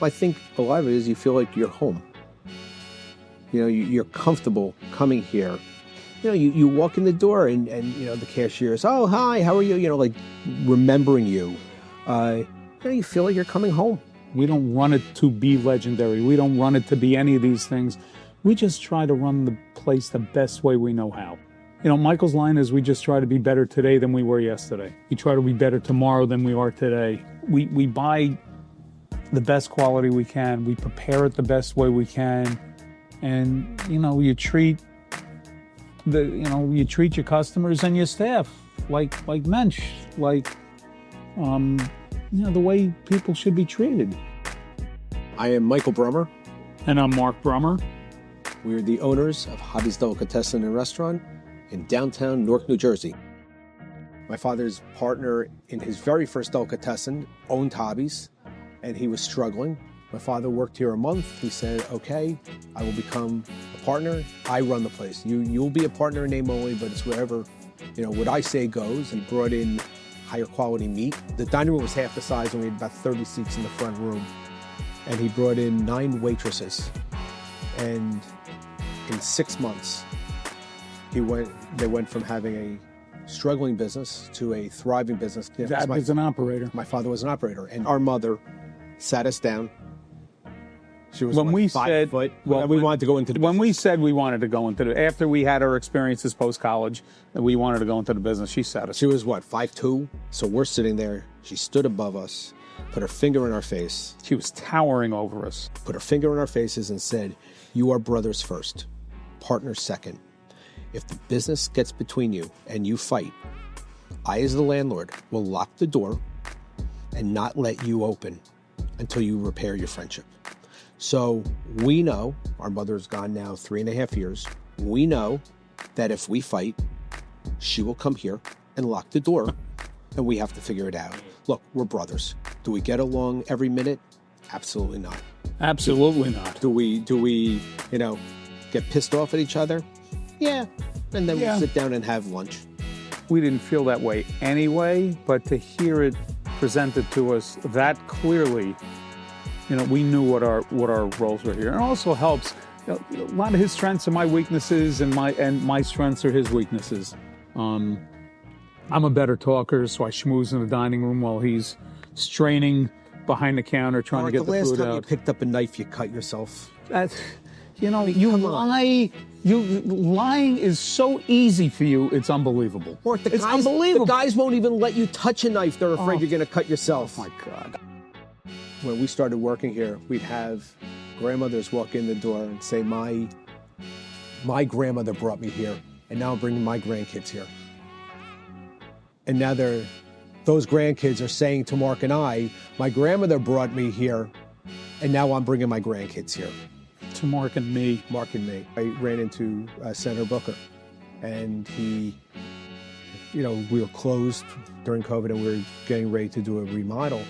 I think a lot of it is you feel like you're home. You know, you're comfortable coming here. You know, you walk in the door and you know, the cashier is, oh, hi, how are you? You know, like remembering you. You know, you feel like you're coming home. We don't run it to be legendary. We don't run it to be any of these things. We just try to run the place the best way we know how. You know, Michael's line is we just try to be better today than we were yesterday. We try to be better tomorrow than we are today. We buy the best quality we can. We prepare it the best way we can. And, you know, you treat your customers and your staff like mensch, like, you know, the way people should be treated. I am Michael Brummer. And I'm Marc Brummer. We are the owners of Hobby's Delicatessen and Restaurant in downtown Newark, New Jersey. My father's partner in his very first delicatessen owned Hobby's, and he was struggling. My father worked here a month. He said, okay, I will become a partner. I run the place. You'll be a partner in name only, but it's wherever, you know, what I say goes. He brought in higher quality meat. The dining room was half the size, and we had about 30 seats in the front room. And he brought in 9 waitresses. And in 6 months, they went from having a struggling business to a thriving business. Dad was an operator. My father was an operator. And our mother sat us down. She was when we 5 said, foot. Well, we wanted to go into the when business. we said we wanted to go into the, after we had our experiences post-college, that we wanted to go into the business, she sat us. She was what, 5'2"? So we're sitting there. She stood above us, put her finger in our face. She was towering over us. Put her finger in our faces and said, you are brothers first, partners second. If the business gets between you and you fight, I as the landlord will lock the door and not let you open until you repair your friendship. So we know, our mother's gone now 3.5 years, we know that if we fight, she will come here and lock the door, and we have to figure it out. Look, we're brothers. Do we get along every minute? Absolutely not. Absolutely not. Do we, you know, get pissed off at each other? Yeah. And then we'll sit down and have lunch. We didn't feel that way anyway, but to hear it presented to us that clearly, you know, we knew what our roles were here. And it also helps, you know, a lot of his strengths are my weaknesses, and my strengths are his weaknesses. I'm a better talker, so I schmooze in the dining room while he's straining behind the counter trying to get the food out. The last time you picked up a knife, you cut yourself. You know, lying is so easy for you, it's unbelievable. It's unbelievable. The guys won't even let you touch a knife. They're afraid you're going to cut yourself. Oh, my God. When we started working here, we'd have grandmothers walk in the door and say, my grandmother brought me here, and now I'm bringing my grandkids here. And now those grandkids are saying to Mark and I, my grandmother brought me here, and now I'm bringing my grandkids here. To Mark and me. Mark and me. I ran into Senator Booker, and he, you know, we were closed during COVID, and we were getting ready to do a remodel.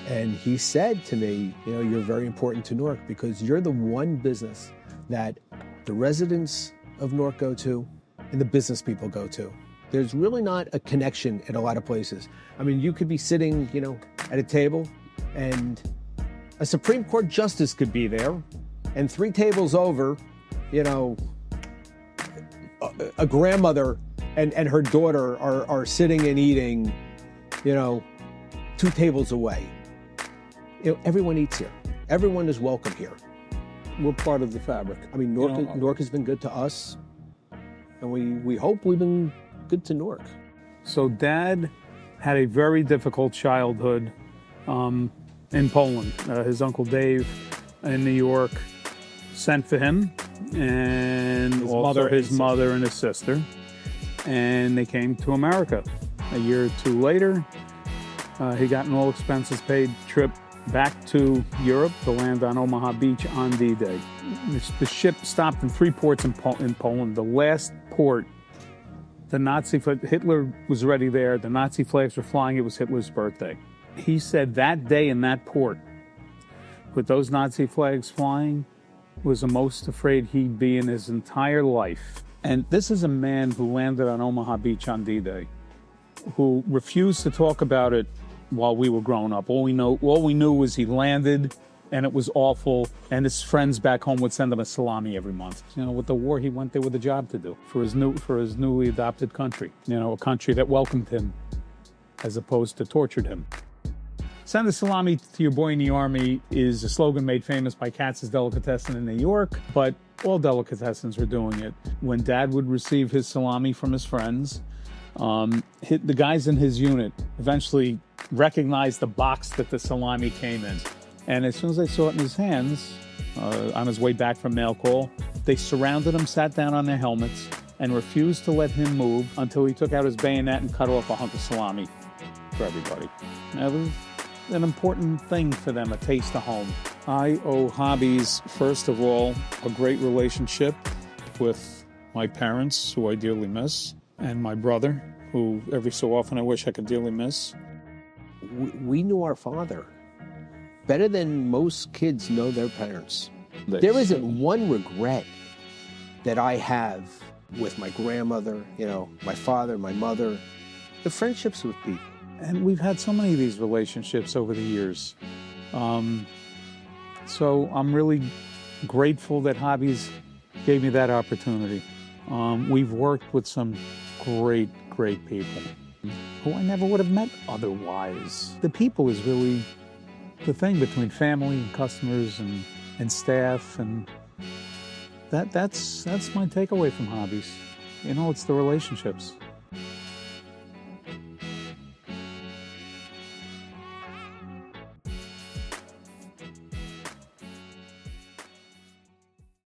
And he said to me, you know, you're very important to Newark because you're the one business that the residents of Newark go to and the business people go to. There's really not a connection in a lot of places. I mean, you could be sitting, you know, at a table and a Supreme Court justice could be there, and 3 tables over, you know, a grandmother and her daughter are sitting and eating, you know, 2 tables away. You know, everyone eats here. Everyone is welcome here. We're part of the fabric. I mean, Newark has been good to us, and we hope we've been good to Newark. So Dad had a very difficult childhood in Poland. His Uncle Dave in New York sent for him, and his mother and his sister, and they came to America. A year or 2 later, he got an all expenses paid trip back to Europe to land on Omaha Beach on D-Day. The ship stopped in 3 ports in Poland. The last port, the Nazi flag, Hitler was already there. The Nazi flags were flying. It was Hitler's birthday. He said that day in that port, with those Nazi flags flying, was the most afraid he'd be in his entire life. And this is a man who landed on Omaha Beach on D-Day, who refused to talk about it while we were growing up. All we knew was he landed and it was awful. And his friends back home would send him a salami every month. You know, with the war, he went there with a job to do for his newly adopted country. You know, a country that welcomed him as opposed to tortured him. Send the salami to your boy in the army is a slogan made famous by Katz's Delicatessen in New York, but all delicatessens were doing it. When Dad would receive his salami from his friends, the guys in his unit eventually recognized the box that the salami came in. And as soon as they saw it in his hands, on his way back from mail call, they surrounded him, sat down on their helmets, and refused to let him move until he took out his bayonet and cut off a hunk of salami for everybody. That was an important thing for them, a taste of home. I owe hobbies, first of all, a great relationship with my parents, who I dearly miss, and my brother, who every so often I wish I could dearly miss. We knew our father better than most kids know their parents. There isn't one regret that I have with my grandmother, you know, my father, my mother, the friendships with people. And we've had so many of these relationships over the years. So I'm really grateful that hobbies gave me that opportunity. We've worked with some great people who I never would have met otherwise. The people is really the thing between family and customers and staff, and that's my takeaway from hobbies. You know, it's the relationships.